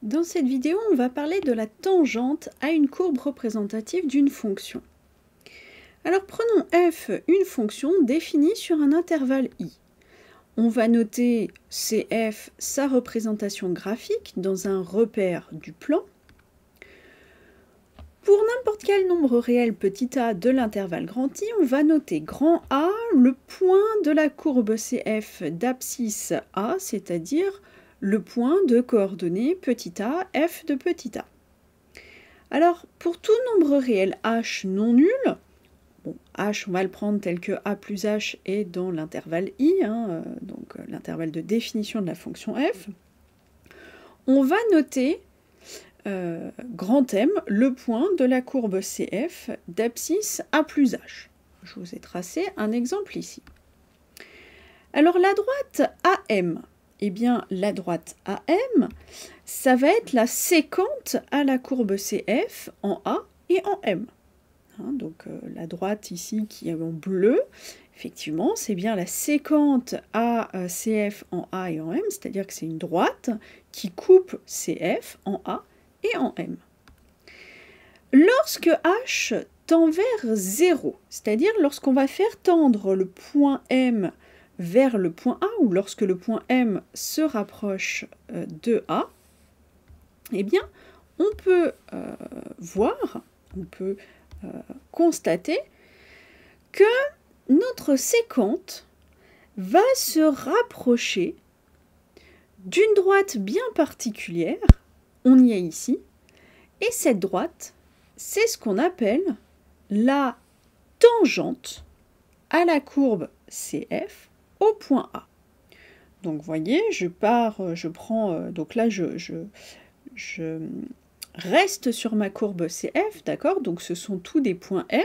Dans cette vidéo, on va parler de la tangente à une courbe représentative d'une fonction. Alors prenons f, une fonction définie sur un intervalle i. On va noter cf, sa représentation graphique, dans un repère du plan. Pour n'importe quel nombre réel petit a de l'intervalle grand I, on va noter grand A, le point de la courbe CF d'abscisse A, c'est-à-dire le point de coordonnées petit a, f de petit a. Alors, pour tout nombre réel h non nul, bon, h, on va le prendre tel que a plus h est dans l'intervalle i, donc l'intervalle de définition de la fonction f, on va noter grand M, le point de la courbe CF d'abscisse A plus H. Je vous ai tracé un exemple ici. Alors la droite AM, eh bien la droite AM, ça va être la séquente à la courbe CF en A et en M. Donc la droite ici qui est en bleu, effectivement, c'est bien la séquente à CF en A et en M, c'est-à-dire que c'est une droite qui coupe CF en A et en M. Lorsque H tend vers 0, c'est-à-dire lorsqu'on va faire tendre le point M vers le point A, ou lorsque le point M se rapproche de A, eh bien, on peut voir, on peut constater que notre séquente va se rapprocher d'une droite bien particulière. On y est ici. Et cette droite, c'est ce qu'on appelle la tangente à la courbe CF au point A. Donc, vous voyez, je prends, donc là, je reste sur ma courbe CF, d'accord? Donc, ce sont tous des points M.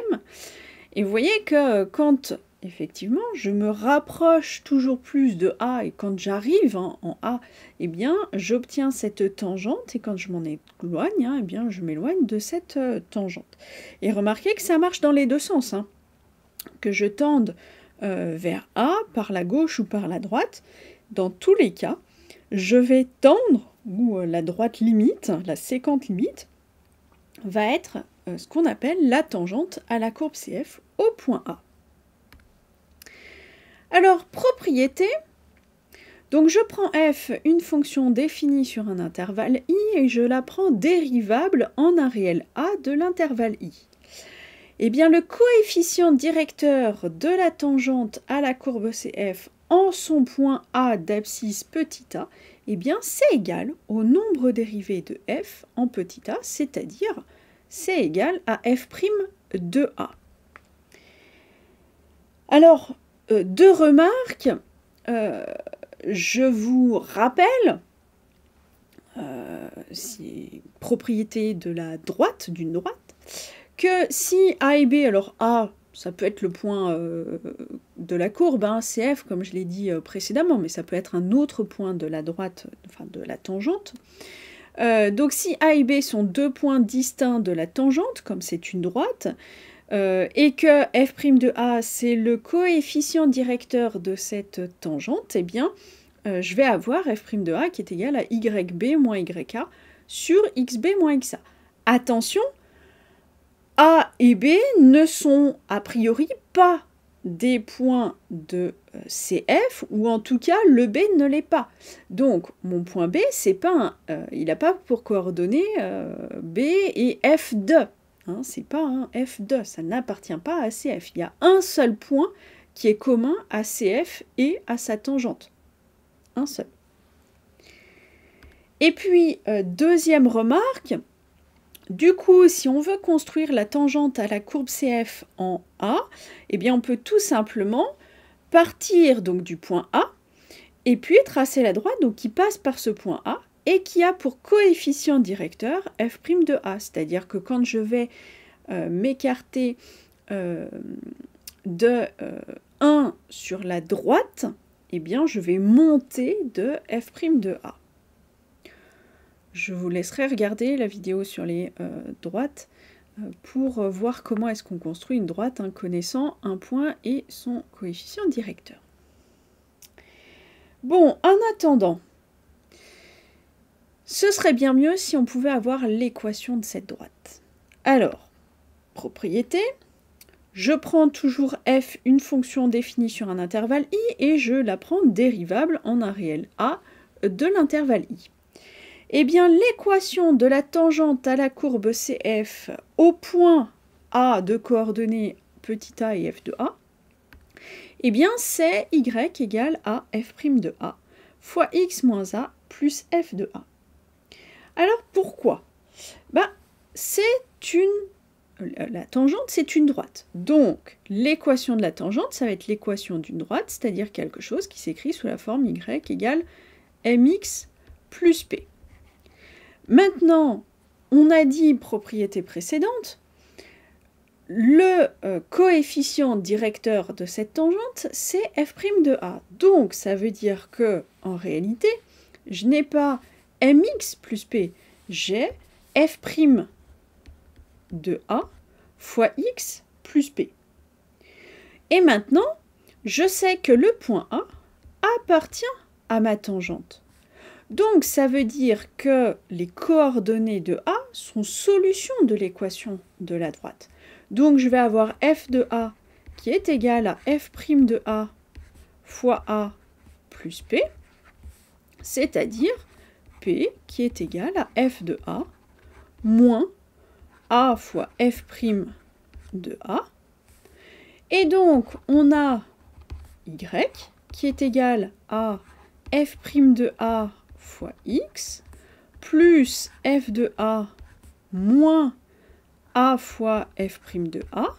Et vous voyez que quand, effectivement, je me rapproche toujours plus de A et quand j'arrive en A, eh bien, j'obtiens cette tangente et quand je m'en éloigne, eh bien, je m'éloigne de cette tangente. Et remarquez que ça marche dans les deux sens, que je tende vers A par la gauche ou par la droite. Dans tous les cas, je vais tendre, ou la droite limite, la séquente limite, va être ce qu'on appelle la tangente à la courbe CF au point A. Alors, propriété, donc je prends f, une fonction définie sur un intervalle i, et je la prends dérivable en un réel a de l'intervalle i. Eh bien, le coefficient directeur de la tangente à la courbe CF en son point A d'abscisse petit a, eh bien, c'est égal au nombre dérivé de f en petit a, c'est-à-dire c'est égal à f' de a. Alors, deux remarques. Je vous rappelle, c'est propriété de la droite, d'une droite, que si A et B, alors A, ça peut être le point de la courbe, CF, comme je l'ai dit précédemment, mais ça peut être un autre point de la droite, enfin de la tangente. Donc si A et B sont deux points distincts de la tangente, comme c'est une droite, et que f' de A, c'est le coefficient directeur de cette tangente, eh bien, je vais avoir f' de A qui est égal à yb moins yk sur xb moins xa. Attention, A et B ne sont a priori pas des points de CF, ou en tout cas, le B ne l'est pas. Donc, mon point B, c'est pas il n'a pas pour coordonnées B et F de. C'est pas un F de, ça n'appartient pas à CF. Il y a un seul point qui est commun à CF et à sa tangente. Un seul. Et puis, deuxième remarque, du coup, si on veut construire la tangente à la courbe CF en A, eh bien, on peut tout simplement partir donc du point A et puis tracer la droite donc, qui passe par ce point A et qui a pour coefficient directeur f' de A. C'est-à-dire que quand je vais m'écarter de 1 sur la droite, eh bien, je vais monter de f' de A. Je vous laisserai regarder la vidéo sur les droites pour voir comment est-ce qu'on construit une droite en connaissant un point et son coefficient directeur. Bon, en attendant, Ce serait bien mieux si on pouvait avoir l'équation de cette droite. Alors, propriété, je prends toujours f, une fonction définie sur un intervalle i, et je la prends dérivable en un réel a de l'intervalle i. Eh bien, l'équation de la tangente à la courbe CF au point A de coordonnées petit a et f de a, eh bien, c'est y égale à f' de a fois x moins a plus f de a. Alors, pourquoi? La tangente, c'est une droite. Donc, l'équation de la tangente, ça va être l'équation d'une droite, c'est-à-dire quelque chose qui s'écrit sous la forme y égale mx plus p. Maintenant, on a dit, propriété précédente, le coefficient directeur de cette tangente, c'est f' de a. Donc, ça veut dire que, en réalité, je n'ai pas mx plus p, j'ai f' de a fois x plus p. Et maintenant, je sais que le point A appartient à ma tangente. Donc, ça veut dire que les coordonnées de A sont solutions de l'équation de la droite. Donc, je vais avoir f de A qui est égal à f' de A fois A plus P, c'est-à-dire P qui est égal à f de A moins A fois f' de A. Et donc, on a Y qui est égal à f' de A fois x plus f de A moins A fois f' de A.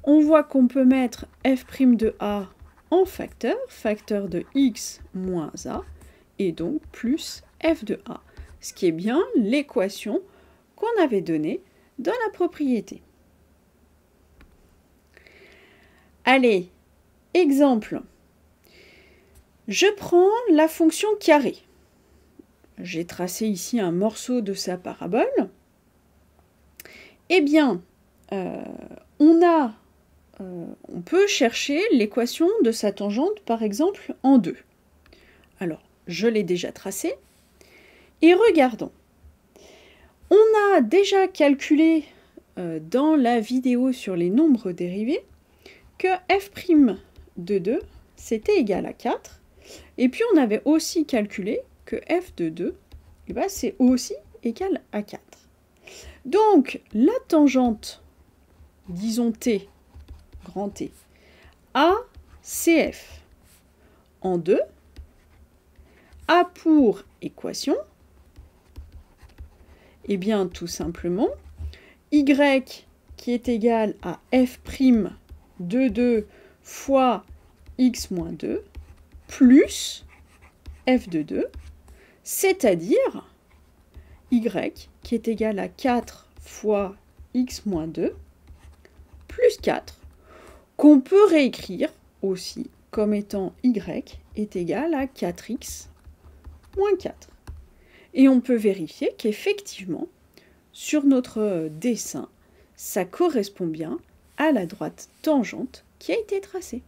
On voit qu'on peut mettre f' de A en facteur de x moins A, et donc plus f de A, ce qui est bien l'équation qu'on avait donnée dans la propriété. Allez, exemple. Je prends la fonction carré. J'ai tracé ici un morceau de sa parabole. Eh bien, on peut chercher l'équation de sa tangente, par exemple, en 2. Alors, je l'ai déjà tracé. Et regardons. On a déjà calculé dans la vidéo sur les nombres dérivés que f' de 2, c'était égal à 4. Et puis, on avait aussi calculé que f de 2, eh ben, c'est aussi égal à 4. Donc, la tangente, disons t, grand T, ACF en 2, a pour équation, eh bien, tout simplement, y qui est égal à f' de 2 fois x moins 2 plus f de 2, c'est-à-dire y qui est égal à 4 fois x moins 2 plus 4, qu'on peut réécrire aussi comme étant y est égal à 4x moins 4. Et on peut vérifier qu'effectivement, sur notre dessin, ça correspond bien à la droite tangente qui a été tracée.